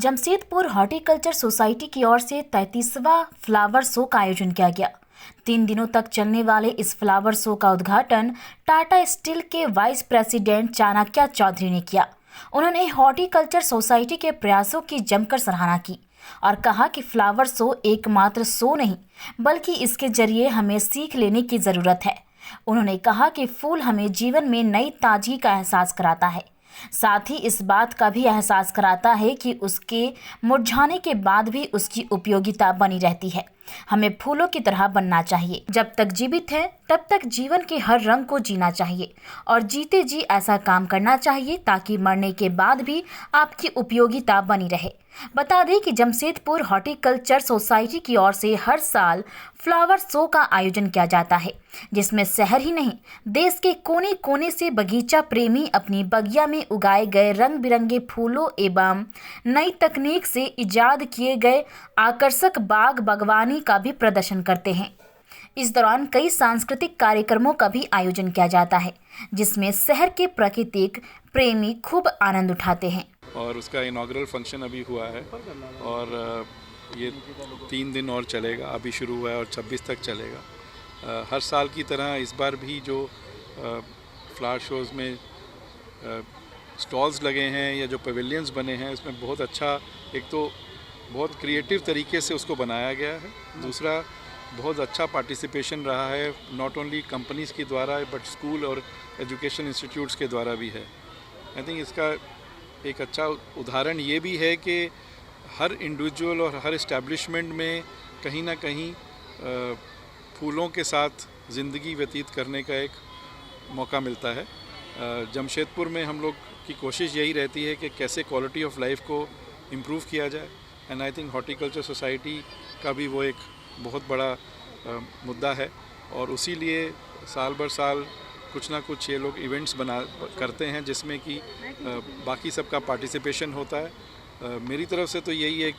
Jamshedpur horticulture society की ओर से 33वां flower show का आयोजन किया गया। 3 दिनों तक चलने वाले इस फ्लावर शो का उद्घाटन टाटा स्टील के वाइस प्रेसिडेंट चाणक्य चौधरी ने किया। उन्होंने हॉर्टिकल्चर सोसाइटी के प्रयासों की जमकर सराहना की और कहा कि फ्लावर शो एकमात्र शो नहीं, बल्कि इसके जरिए हमें सीख लेने की ज़रूरत है। उन्होंने कहा कि फूल हमें जीवन में नई ताजगी का एहसास कराता है, साथ ही इस बात का भी एहसास कराता है कि उसके मुरझाने के बाद भी उसकी उपयोगिता बनी रहती है। हमें फूलों की तरह बनना चाहिए। जब तक जीवित हैं तब तक जीवन के हर रंग को जीना चाहिए और जीते जी ऐसा काम करना चाहिए ताकि मरने के बाद भी आपकी उपयोगिता बनी रहे। बता दें कि जमशेदपुर हॉर्टिकल्चर सोसाइटी की ओर से हर साल फ्लावर शो का आयोजन किया जाता है, जिसमें शहर ही नहीं देश के कोने कोने से बगीचा प्रेमी अपनी बगिया में उगाए गए रंग बिरंगे फूलों एवं नई तकनीक से इजाद किए गए आकर्षक बाग बागवानी का भी प्रदर्शन करते हैं। इस दौरान कई सांस्कृतिक कार्यक्रमों का भी आयोजन किया जाता है, जिसमें शहर के प्राकृतिक प्रेमी खूब आनंद उठाते हैं। और उसका इनॉग्रल फंक्शन अभी हुआ है और ये 3 दिन और चलेगा। अभी शुरू हुआ है और 26 तक चलेगा। हर साल की तरह इस बार भी जो फ्लावर शोज़ में स्टॉल्स लगे हैं या जो पवेलियंस बने हैं, उसमें बहुत अच्छा, एक तो बहुत क्रिएटिव तरीके से उसको बनाया गया है, दूसरा बहुत अच्छा पार्टिसिपेशन रहा है, नॉट ओनली कंपनीज़ के द्वारा बट स्कूल और एजुकेशन इंस्टीट्यूट्स के द्वारा भी है। आई थिंक इसका एक अच्छा उदाहरण ये भी है कि हर इंडिविजुअल और हर इस्टेब्लिशमेंट में कहीं ना कहीं फूलों के साथ ज़िंदगी व्यतीत करने का एक मौका मिलता है। जमशेदपुर में हम लोग की कोशिश यही रहती है कि कैसे क्वालिटी ऑफ लाइफ को इम्प्रूव किया जाए, and I think horticulture society का भी वो एक बहुत बड़ा मुद्दा है और उसी लिए साल भर साल कुछ ना कुछ ये लोग इवेंट्स करते हैं जिसमें कि बाकी सबका पार्टिसिपेशन होता है। मेरी तरफ से तो यही एक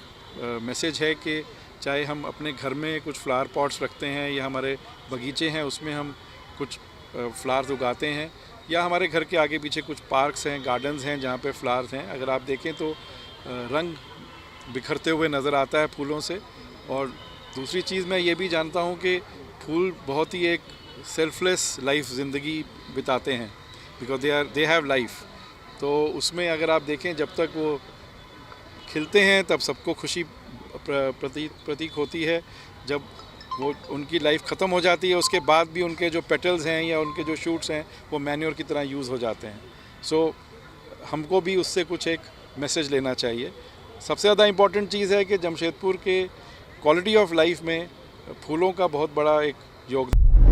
मैसेज है कि चाहे हम अपने घर में कुछ फ्लावर पॉट्स रखते हैं या हमारे बगीचे हैं उसमें हम कुछ फ्लावर्स उगाते हैं, या हमारे घर के आगे पीछे कुछ पार्क्स हैं, गार्डन्स हैं जहाँ पे फ्लावर्स हैं, अगर आप देखें तो रंग बिखरते हुए नज़र आता है फूलों से। और दूसरी चीज़ मैं ये भी जानता हूँ कि फूल बहुत ही एक सेल्फलेस लाइफ ज़िंदगी बिताते हैं, बिकॉज दे हैव लाइफ। तो उसमें अगर आप देखें जब तक वो खिलते हैं तब सबको खुशी प्रतीक होती है। जब वो उनकी लाइफ ख़त्म हो जाती है उसके बाद भी उनके जो पेटल्स हैं या उनके जो शूट्स हैं वो मैन्योर की तरह यूज़ हो जाते हैं। सो हमको भी उससे कुछ एक मैसेज लेना चाहिए। सबसे ज़्यादा इम्पॉर्टेंट चीज़ है कि जमशेदपुर के क्वालिटी ऑफ लाइफ में फूलों का बहुत बड़ा एक योगदान